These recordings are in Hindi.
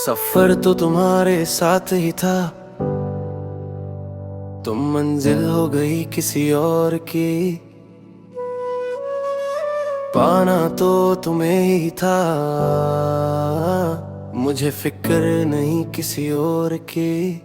सफर तो तुम्हारे साथ ही था, तुम मंजिल हो गई किसी और की। पाना तो तुम्हें ही था, मुझे फिक्र नहीं किसी और की।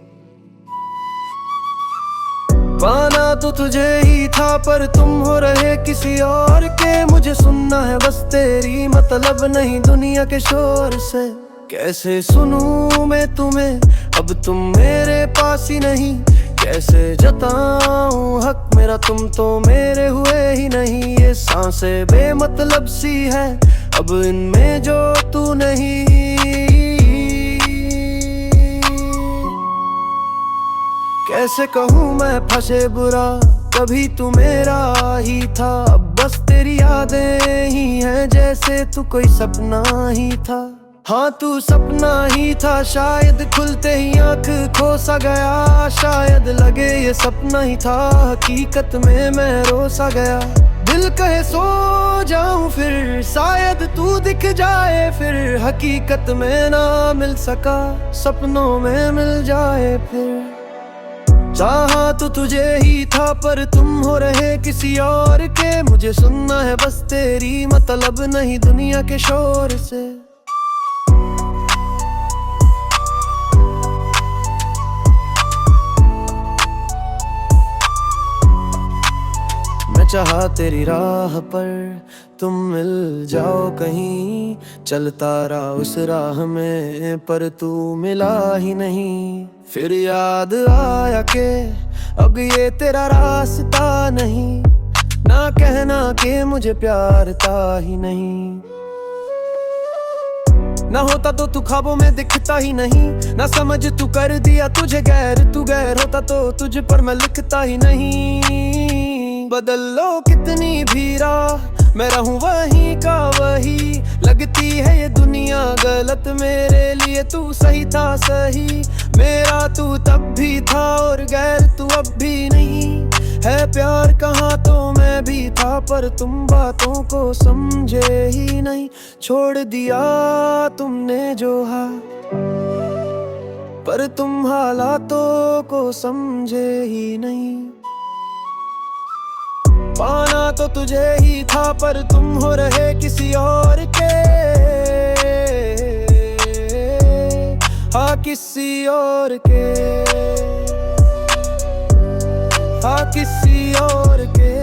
पाना तो तुझे ही था पर तुम हो रहे किसी और के। मुझे सुनना है बस तेरी, मतलब नहीं दुनिया के शोर से। कैसे सुनूं मैं तुम्हें अब तुम मेरे पास ही नहीं। कैसे जताऊं हक मेरा, तुम तो मेरे हुए ही नहीं। ये सांसें बेमतलब सी है अब इनमें जो तू नहीं। कैसे कहूँ मैं फंसे बुरा, कभी तू मेरा ही था। अब बस तेरी यादें ही हैं जैसे तू कोई सपना ही था। हाँ तू सपना ही था, शायद खुलते ही आँख खो सा गया। शायद लगे ये सपना ही था, हकीकत में मैं रो सा गया। दिल कहे सो जाऊं फिर, शायद तू दिख जाए फिर। हकीकत में ना मिल सका, सपनों में मिल जाए फिर। चाहा तो तुझे ही था पर तुम हो रहे किसी और के। मुझे सुनना है बस तेरी, मतलब नहीं दुनिया के शोर से। मैं चाहा तेरी राह पर तुम मिल जाओ कहीं। चलता रहा उस राह में पर तू मिला ही नहीं। फिर याद आया कि अब ये तेरा रास्ता नहीं। ना कहना कि मुझे प्यार था ही नहीं। ना होता तो तू ख्वाबों में दिखता ही नहीं। ना समझ तू कर दिया तुझे गैर, तू गैर होता तो तुझ पर मैं लिखता ही नहीं। बदल लो कितनी भी राह, मैं रहूं वहीं का वही। लगती है ये दुनिया गलत, मेरे लिए तू सही था सही। मेरा तू तब भी था और गैर तू अब भी नहीं है। प्यार कहाँ तो मैं भी था पर तुम बातों को समझे ही नहीं। छोड़ दिया तुमने जो हाथ, पर तुम हालातों को समझे ही नहीं। पाना तो तुझे ही था पर तुम हो रहे किसी और के। हाँ किसी और के, हाँ किसी और के।